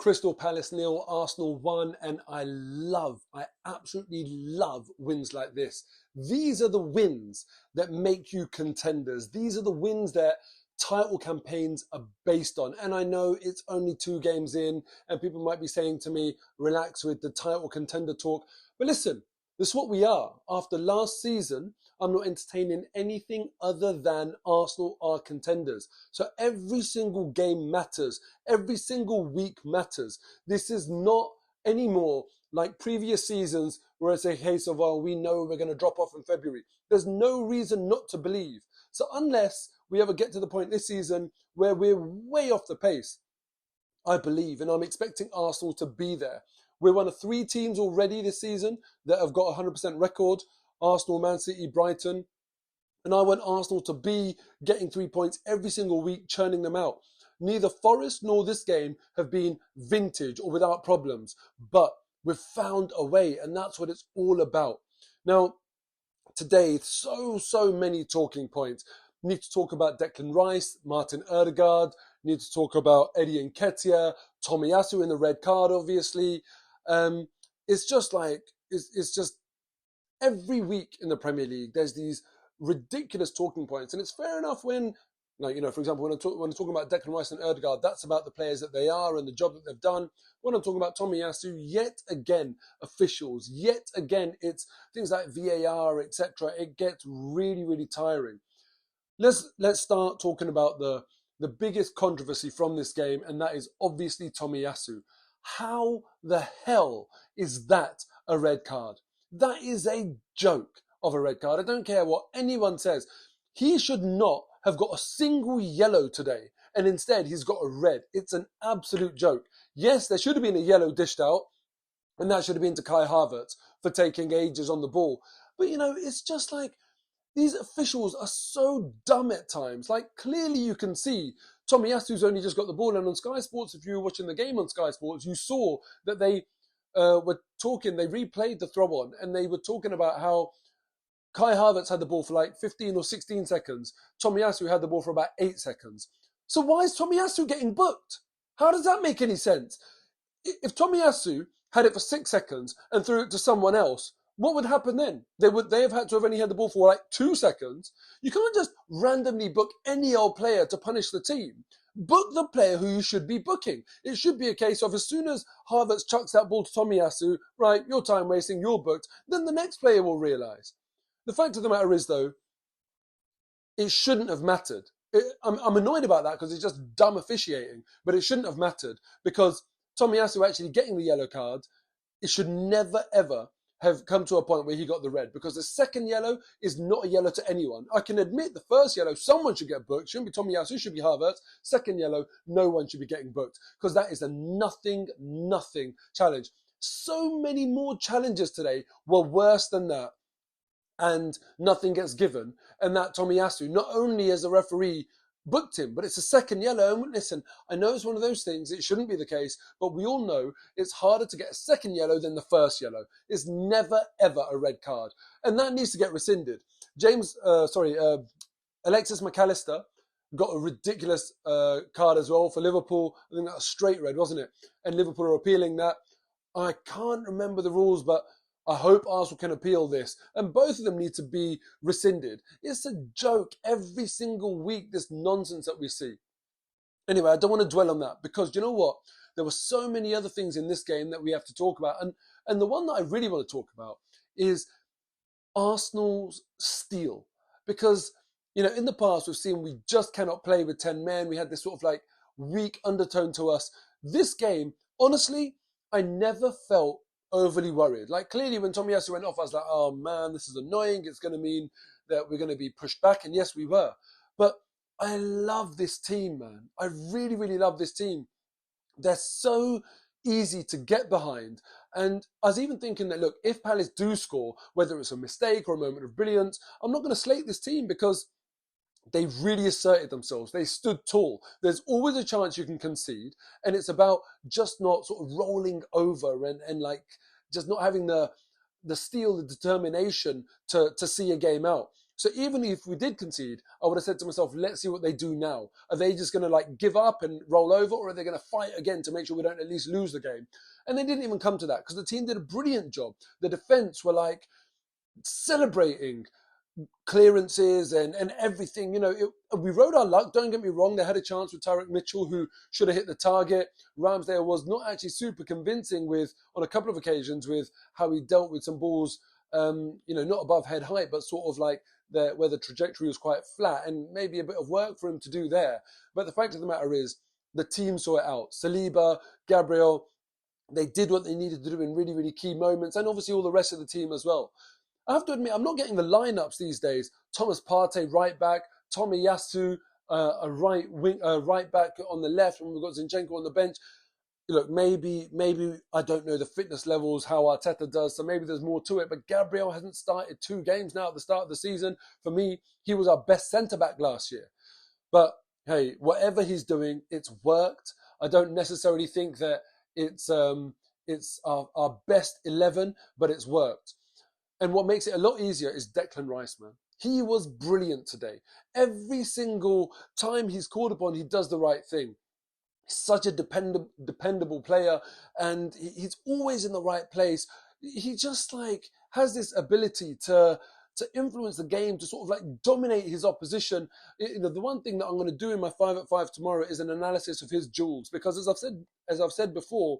Crystal Palace 0, Arsenal 1, and I absolutely love wins like this. These are the wins that make you contenders. These are the wins that title campaigns are based on. And I know it's only 2 games in, and people might be saying to me, relax with the title contender talk. But listen, this is what we are. After last season, I'm not entertaining anything other than Arsenal are contenders. So every single game matters. Every single week matters. This is not anymore like previous seasons where it's a case of, oh, we know we're going to drop off in February. There's no reason not to believe. So unless we ever get to the point this season where we're way off the pace, I believe, and I'm expecting Arsenal to be there. We're one of 3 teams already this season that have got a 100% record. Arsenal, Man City, Brighton. And I want Arsenal to be getting 3 points every single week, churning them out. Neither Forest nor this game have been vintage or without problems. But we've found a way, and that's what it's all about. Now, today, so many talking points. We need to talk about Declan Rice, Martin Odegaard. We need to talk about Eddie Nketiah, Tomiyasu in the red card, obviously. It's just every week in the Premier League, there's these ridiculous talking points. And it's fair enough when, for example, when I'm talking about Declan Rice and Odegaard, that's about the players that they are and the job that they've done. When I'm talking about Tomiyasu, yet again, officials, yet again, it's things like VAR, etc. It gets really, really tiring. Let's start talking about the biggest controversy from this game, and that is obviously Tomiyasu. How the hell is that a red card? That is a joke of a red card. I don't care what anyone says. He should not have got a single yellow today, and instead he's got a red. It's an absolute joke. Yes, there should have been a yellow dished out, and that should have been to Kai Havertz for taking ages on the ball. But, it's just like these officials are so dumb at times. Like, clearly you can see Tomiyasu's only just got the ball, and on Sky Sports, if you were watching the game on Sky Sports, you saw that they were talking, they replayed the throw-on, and they were talking about how Kai Havertz had the ball for like 15 or 16 seconds. Tomiyasu had the ball for about 8 seconds. So why is Tomiyasu getting booked? How does that make any sense? If Tomiyasu had it for 6 seconds and threw it to someone else, what would happen then? They have had to have only had the ball for like 2 seconds. You can't just randomly book any old player to punish the team. Book the player who you should be booking. It should be a case of as soon as Havertz chucks that ball to Tomiyasu, right, you're time wasting, you're booked, then the next player will realise. The fact of the matter is, though, it shouldn't have mattered. I'm annoyed about that because it's just dumb officiating, but it shouldn't have mattered because Tomiyasu actually getting the yellow card, it should never, ever have come to a point where he got the red, because the second yellow is not a yellow to anyone. I can admit the first yellow, someone should get booked. Shouldn't be Tomiyasu, it should be Havertz. Second yellow, no one should be getting booked, because that is a nothing challenge. So many more challenges today were worse than that, and nothing gets given. And that Tomiyasu, not only as a referee, booked him, but it's a second yellow. And listen, I know it's one of those things, it shouldn't be the case, but we all know it's harder to get a second yellow than the first yellow. It's never, ever a red card. And that needs to get rescinded. Alexis McAllister got a ridiculous card as well for Liverpool. I think that was straight red, wasn't it? And Liverpool are appealing that. I can't remember the rules, but I hope Arsenal can appeal this. And both of them need to be rescinded. It's a joke every single week, this nonsense that we see. Anyway, I don't want to dwell on that, because you know what? There were so many other things in this game that we have to talk about. And the one that I really want to talk about is Arsenal's steal. Because, in the past, we've seen we just cannot play with 10 men. We had this sort of like weak undertone to us. This game, honestly, I never felt overly worried. Like, clearly when Tomiyasu went off, I was like, oh man, this is annoying. It's going to mean that we're going to be pushed back. And yes, we were. But I love this team, man. I really, really love this team. They're so easy to get behind. And I was even thinking that, look, if Palace do score, whether it's a mistake or a moment of brilliance, I'm not going to slate this team, because they really asserted themselves. They stood tall. There's always a chance you can concede, and it's about just not sort of rolling over and like just not having the steel, the determination to see a game out. So even if we did concede, I would have said to myself, let's see what they do now. Are they just going to like give up and roll over, or are they going to fight again to make sure we don't at least lose the game? And they didn't even come to that because the team did a brilliant job. The defense were like celebrating clearances and everything. We rode our luck, don't get me wrong. They had a chance with Tyrick Mitchell, who should have hit the target. Ramsdale was not actually super convincing on a couple of occasions with how he dealt with some balls, not above head height, but sort of like where the trajectory was quite flat, and maybe a bit of work for him to do there. But the fact of the matter is, the team saw it out. Saliba, Gabriel, they did what they needed to do in really, really key moments, and obviously all the rest of the team as well. I have to admit, I'm not getting the lineups these days. Thomas Partey, right back. Tomiyasu, a right back on the left, and we've got Zinchenko on the bench. Look, maybe I don't know the fitness levels, how Arteta does, so maybe there's more to it. But Gabriel hasn't started 2 games now at the start of the season. For me, he was our best centre-back last year. But hey, whatever he's doing, it's worked. I don't necessarily think that it's our best 11, but it's worked. And what makes it a lot easier is Declan Rice, man. He was brilliant today. Every single time he's called upon, he does the right thing. He's such a dependable player, and he's always in the right place. He just like has this ability to influence the game, to sort of like dominate his opposition. The one thing that I'm going to do in my 5 at 5 tomorrow is an analysis of his duels, because as I've said before,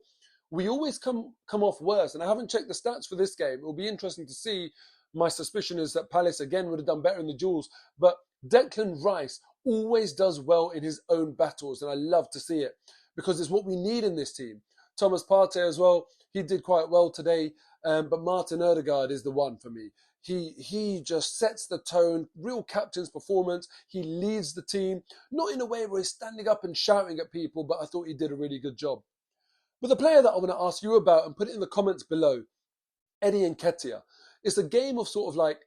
we always come off worse. And I haven't checked the stats for this game. It will be interesting to see. My suspicion is that Palace again would have done better in the duels. But Declan Rice always does well in his own battles, and I love to see it because it's what we need in this team. Thomas Partey as well, he did quite well today, but Martin Ødegaard is the one for me. He just sets the tone, real captain's performance. He leads the team, not in a way where he's standing up and shouting at people, but I thought he did a really good job. But the player that I want to ask you about, and put it in the comments below, Eddie Nketiah. It's a game of sort of like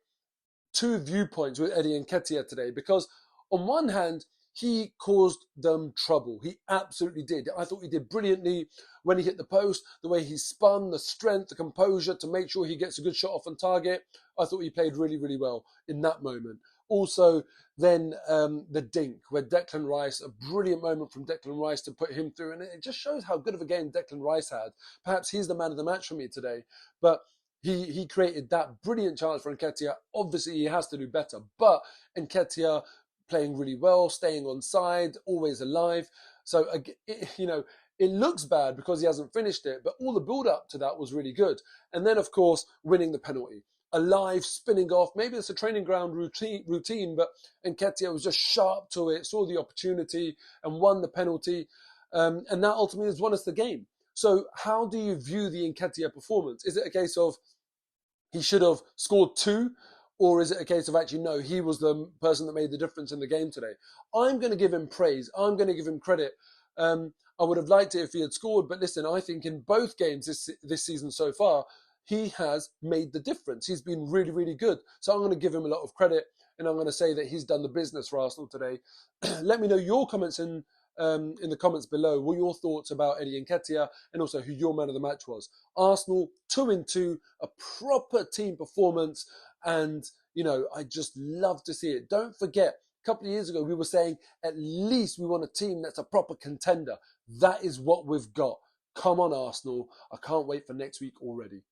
2 viewpoints with Eddie Nketiah today, because on one hand, he caused them trouble. He absolutely did. I thought he did brilliantly when he hit the post, the way he spun, the strength, the composure to make sure he gets a good shot off on target. I thought he played really, really well in that moment. Also, then the dink, where Declan Rice, a brilliant moment from Declan Rice to put him through. And it just shows how good of a game Declan Rice had. Perhaps he's the man of the match for me today. But he created that brilliant chance for Nketiah. Obviously, he has to do better. But Nketiah playing really well, staying on side, always alive. So, it looks bad because he hasn't finished it, but all the build-up to that was really good. And then, of course, winning the penalty. Alive, spinning off. Maybe it's a training ground routine, but Nketiah was just sharp to it, saw the opportunity and won the penalty. And that ultimately has won us the game. So how do you view the Nketiah performance? Is it a case of he should have scored 2? Or is it a case of actually, no, he was the person that made the difference in the game today? I'm going to give him praise. I'm going to give him credit. I would have liked it if he had scored. But listen, I think in both games this season so far, he has made the difference. He's been really, really good. So I'm going to give him a lot of credit. And I'm going to say that he's done the business for Arsenal today. Let me know your comments in the comments below. What are your thoughts about Eddie Nketiah, and also who your man of the match was? Arsenal 2-2, a proper team performance. And, I just love to see it. Don't forget, a couple of years ago, we were saying at least we want a team that's a proper contender. That is what we've got. Come on, Arsenal. I can't wait for next week already.